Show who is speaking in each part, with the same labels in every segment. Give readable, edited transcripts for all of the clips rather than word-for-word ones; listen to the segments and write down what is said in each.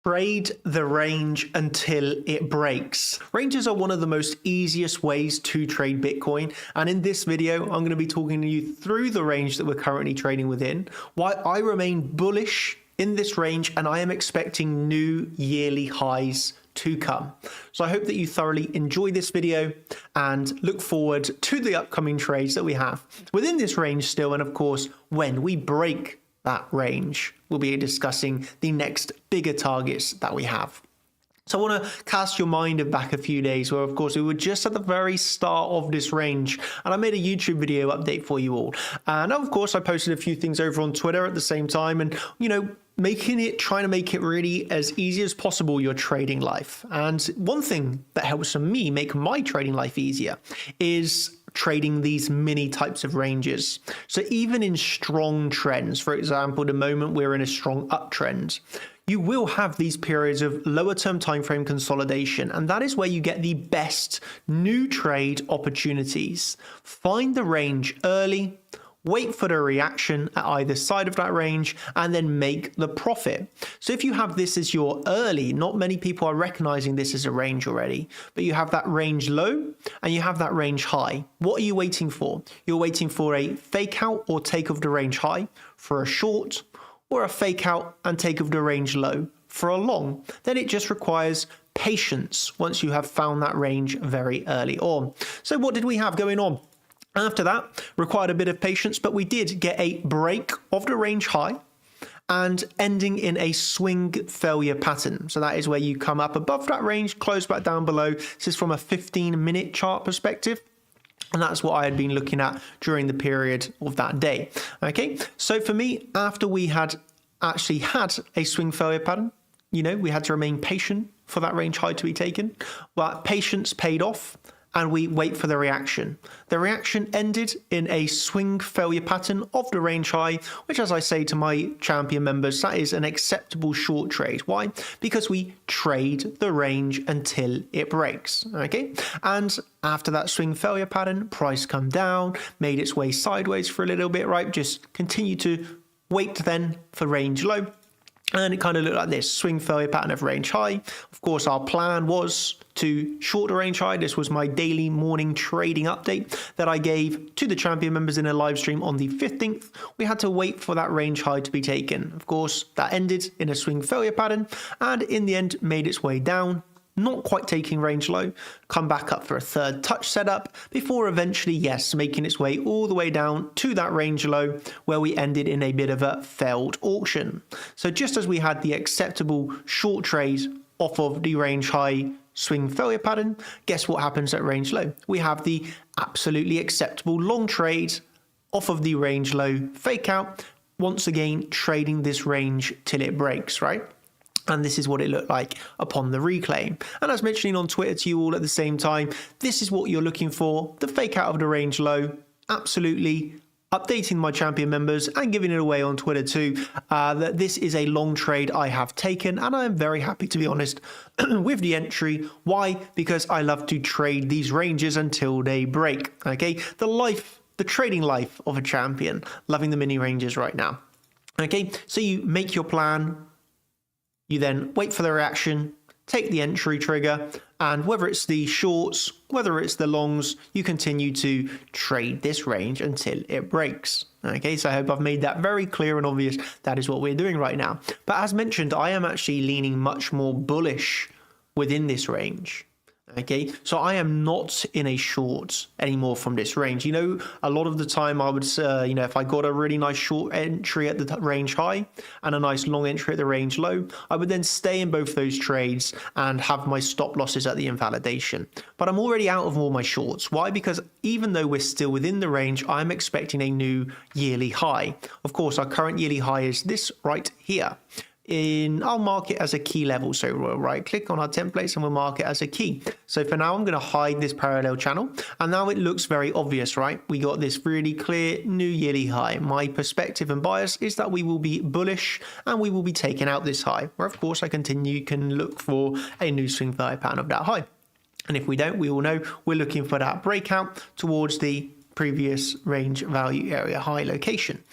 Speaker 1: Trade the range until it breaks. Ranges are one of the most easiest ways to trade Bitcoin, and in this video I'm going to be talking to you through the range that we're currently trading within, why I remain bullish in this range, and I am expecting new yearly highs to come. So I hope that you thoroughly enjoy this video and look forward to the upcoming trades that we have within this range still, and of course when we break that range we'll be discussing the next bigger targets that we have. So I want to cast your mind back a few days where of course we were just at the very start of this range, and I made a YouTube video update for you all, and of course I posted a few things over on Twitter at the same time, and trying to make it really as easy as possible your trading life. And one thing that helps me make my trading life easier is trading these mini types of ranges. So even in strong trends, for example, the moment we're in a strong uptrend, you will have these periods of lower term time frame consolidation, and that is where you get the best new trade opportunities. Find the range early, wait for the reaction at either side of that range, and then make the profit. So if you have this as your early, not many people are recognizing this as a range already, but you have that range low and you have that range high. What are you waiting for? You're waiting for a fake out or take of the range high for a short, or a fake out and take of the range low for a long. Then it just requires patience once you have found that range very early on. So what did we have going on? After that, required a bit of patience, but we did get a break of the range high and ending in a swing failure pattern. So that is where you come up above that range, close back down below. This is from a 15-minute chart perspective, and that's what I had been looking at during the period of that day. Okay, so for me, after we had actually had a swing failure pattern, we had to remain patient for that range high to be taken, but patience paid off, and we wait for the reaction. The reaction ended in a swing failure pattern of the range high, which, as I say to my champion members, that is an acceptable short trade. Why? Because we trade the range until it breaks. Okay, and after that swing failure pattern, price come down, made its way sideways for a little bit, right? Just continue to wait then for range low. And it kind of looked like this, swing failure pattern of range high. Of course, our plan was to short the range high. This was my daily morning trading update that I gave to the champion members in a live stream on the 15th. We had to wait for that range high to be taken. Of course, that ended in a swing failure pattern and in the end made its way down, not quite taking range low, come back up for a third touch setup before eventually, yes, making its way all the way down to that range low where we ended in a bit of a failed auction. So just as we had the acceptable short trade off of the range high swing failure pattern, guess what happens at range low? We have the absolutely acceptable long trade off of the range low fake out, once again trading this range till it breaks, right? And this is what it looked like upon the reclaim. And as mentioning on Twitter to you all at the same time, this is what you're looking for, the fake out of the range low. Absolutely updating my champion members and giving it away on Twitter too, that this is a long trade I have taken, and I am very happy, to be honest, with the entry. Why? Because I love to trade these ranges until they break. Okay, the trading life of a champion, loving the mini ranges right now. Okay, so you make your plan. You then wait for the reaction, take the entry trigger, and whether it's the shorts, whether it's the longs, you continue to trade this range until it breaks. Okay, so I hope I've made that very clear and obvious. That is what we're doing right now. But as mentioned, I am actually leaning much more bullish within this range. Okay, so I am not in a short anymore from this range. A lot of the time I would, if I got a really nice short entry at the range high and a nice long entry at the range low, I would then stay in both those trades and have my stop losses at the invalidation. But I'm already out of all my shorts. Why? Because even though we're still within the range, I'm expecting a new yearly high. Of course, our current yearly high is this right here. I'll mark it as a key level, so we'll right click on our templates and we'll mark it as a key. So for now I'm going to hide this parallel channel, and now it looks very obvious, right? We got this really clear new yearly high. My perspective and bias is that we will be bullish and we will be taking out this high, where of course I can look for a new swing failure pattern of that high, and if we don't, we all know we're looking for that breakout towards the previous range value area high location.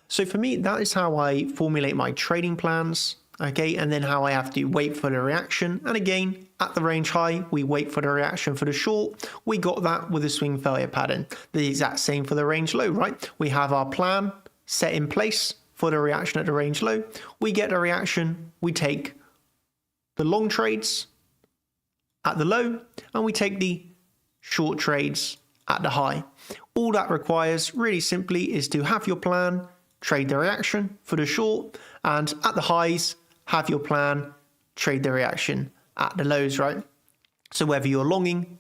Speaker 1: So for me, that is how I formulate my trading plans. okay, and then how I have to wait for the reaction. And again, at the range high, we wait for the reaction for the short. We got that with a swing failure pattern. The exact same for the range low, right? We have our plan set in place for the reaction at the range low. We get a reaction, we take the long trades at the low, and we take the short trades at the high. All that requires really simply is to have your plan, trade the reaction for the short, and at the highs, have your plan, trade the reaction at the lows, right? So whether you're longing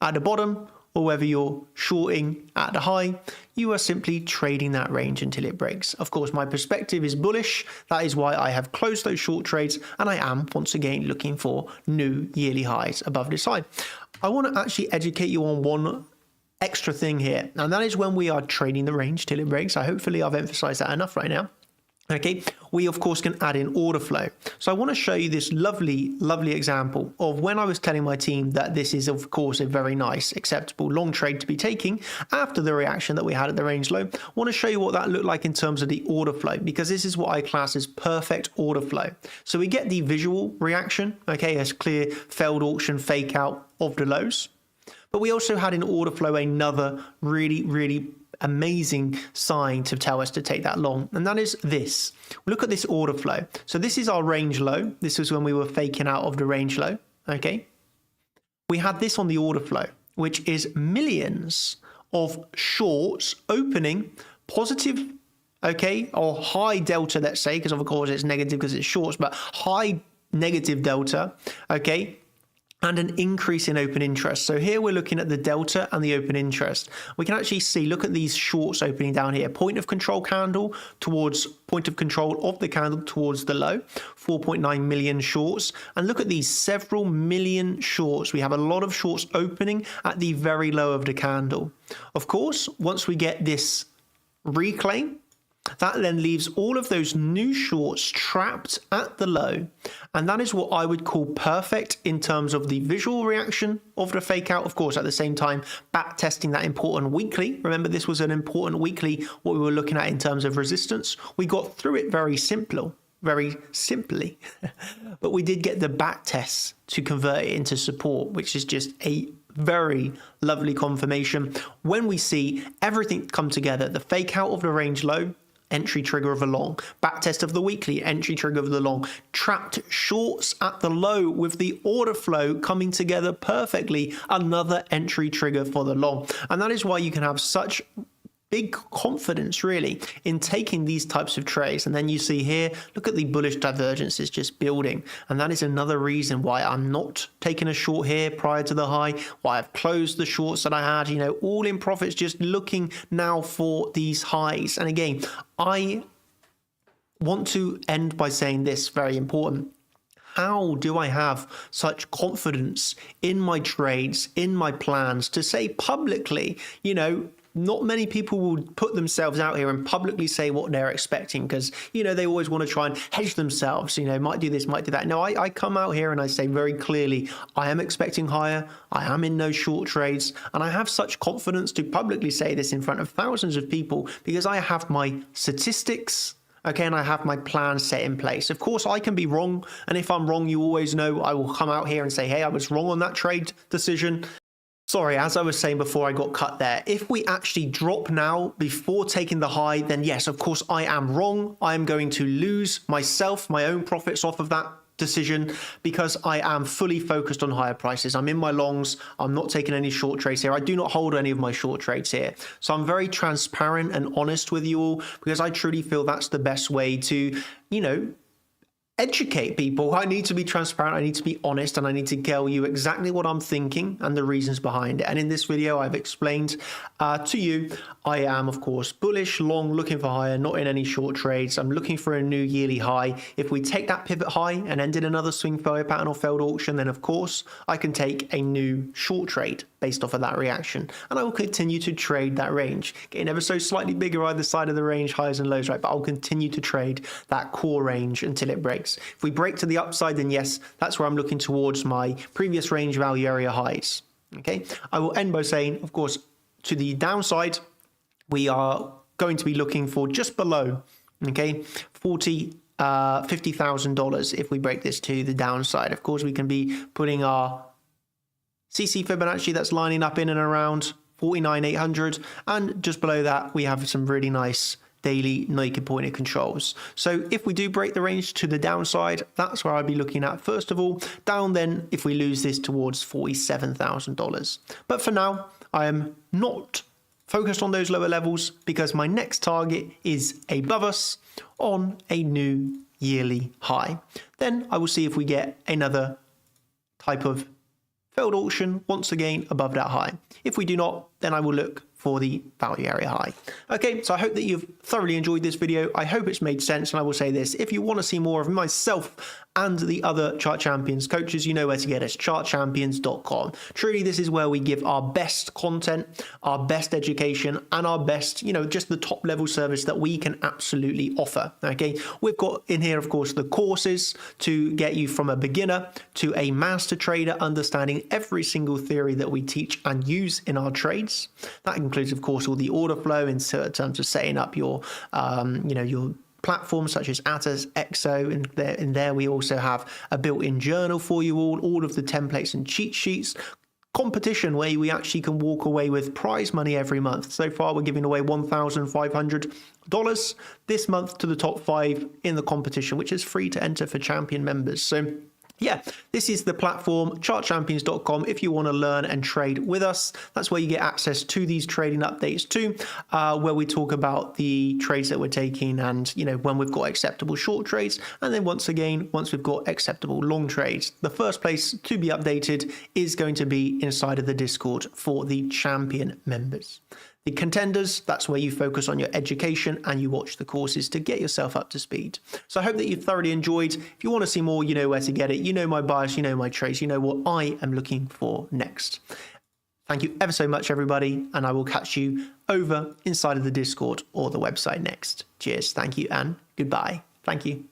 Speaker 1: at the bottom or whether you're shorting at the high, you are simply trading that range until it breaks. Of course, my perspective is bullish. That is why I have closed those short trades, and I am once again looking for new yearly highs above this high. I want to actually educate you on one extra thing here, and that is when we are trading the range till it breaks. Hopefully I've emphasized that enough right now. Okay, we of course can add in order flow. So I want to show you this lovely example of when I was telling my team that this is of course a very nice acceptable long trade to be taking after the reaction that we had at the range low. I want to show you what that looked like in terms of the order flow, because this is what I class as perfect order flow. So we get the visual reaction, okay, as clear failed auction fake out of the lows, but we also had in order flow another really amazing sign to tell us to take that long, and that is this. Look at this order flow. So this is our range low. This was when we were faking out of the range low. Okay, we had this on the order flow, which is millions of shorts opening positive, okay, or high delta, let's say, because of course it's negative because it's shorts, but high negative delta, okay, and an increase in open interest. So here we're looking at the delta and the open interest. We can actually see, look at these shorts opening down here. Point of control candle towards point of control of the candle towards the low, 4.9 million shorts. And look at these several million shorts. We have a lot of shorts opening at the very low of the candle. Of course, once we get this reclaim, that then leaves all of those new shorts trapped at the low, and that is what I would call perfect in terms of the visual reaction of the fake out. Of course, at the same time, back testing that important weekly. Remember, this was an important weekly, what we were looking at in terms of resistance. We got through it very simply, but we did get the back tests to convert it into support, which is just a very lovely confirmation. When we see everything come together, the fake out of the range low, entry trigger of a long, back test of the weekly, entry trigger of the long, trapped shorts at the low with the order flow coming together perfectly, another entry trigger for the long. And that is why you can have such big confidence really in taking these types of trades. And then you see here, look at the bullish divergences just building, and that is another reason why I'm not taking a short here prior to the high, why I've closed the shorts that I had, you know, all in profits, just looking now for these highs. And again, I want to end by saying this, very important. How do I have such confidence in my trades, in my plans, to say publicly, you know, not many people will put themselves out here and publicly say what they're expecting, because, you know, they always want to try and hedge themselves, you know, might do this, might do that. No, I come out here and I say very clearly, I am expecting higher, I am in no short trades, and I have such confidence to publicly say this in front of thousands of people because I have my statistics, okay, and I have my plan set in place. Of course, I can be wrong, and if I'm wrong, you always know I will come out here and say, hey, I was wrong on that trade decision. Sorry, as I was saying before I got cut there, if we actually drop now before taking the high, then yes, of course, I am wrong. I am going to lose myself, my own profits off of that decision, because I am fully focused on higher prices. I'm in my longs. I'm not taking any short trades here. I do not hold any of my short trades here. So I'm very transparent and honest with you all, because I truly feel that's the best way to, you know, educate people. I need to be transparent, I need to be honest, and I need to tell you exactly what I'm thinking and the reasons behind it. And in this video, I've explained to you, I am, of course, bullish, long, looking for higher, not in any short trades. I'm looking for a new yearly high. If we take that pivot high and end in another swing failure pattern or failed auction, then of course, I can take a new short trade based off of that reaction. And I will continue to trade that range, getting ever so slightly bigger either side of the range, highs and lows, right? But I'll continue to trade that core range until it breaks. If we break to the upside, then yes, that's where I'm looking towards my previous range value area highs. Okay, I will end by saying, of course, to the downside, we are going to be looking for just below, okay, 40 $50,000 if we break this to the downside. Of course, we can be putting our CC Fibonacci that's lining up in and around 49,800, and just below that we have some really nice daily naked pointer controls. So if we do break the range to the downside, that's where I'd be looking at first of all. Down then if we lose this towards $47,000. But for now, I am not focused on those lower levels because my next target is above us on a new yearly high. Then I will see if we get another type of failed auction once again above that high. If we do not, then I will look for the value area high. Okay, so I hope that you've thoroughly enjoyed this video. I hope it's made sense, and I will say this: if you want to see more of myself and the other Chart Champions coaches, you know where to get us, chartchampions.com. Truly, this is where we give our best content, our best education, and our best, just the top level service that we can absolutely offer. Okay, we've got in here, of course, the courses to get you from a beginner to a master trader, understanding every single theory that we teach and use in our trades. That includes, of course, all the order flow in terms of setting up your, your platforms such as Atos, Exo, and in there we also have a built-in journal for you all of the templates and cheat sheets, competition where we actually can walk away with prize money every month. So far we're giving away $1,500 this month to the top 5 in the competition, which is free to enter for champion members. So yeah, this is the platform, chartchampions.com. If you want to learn and trade with us, that's where you get access to these trading updates too, where we talk about the trades that we're taking and, when we've got acceptable short trades. And then once we've got acceptable long trades, the first place to be updated is going to be inside of the Discord for the champion members. The contenders, that's where you focus on your education and you watch the courses to get yourself up to speed. So I hope that you thoroughly enjoyed. If you want to see more, you know where to get it. You know my bias, you know my trades, you know what I am looking for next. Thank you ever so much, everybody, and I will catch you over inside of the Discord or the website next. Cheers, thank you, and goodbye. Thank you.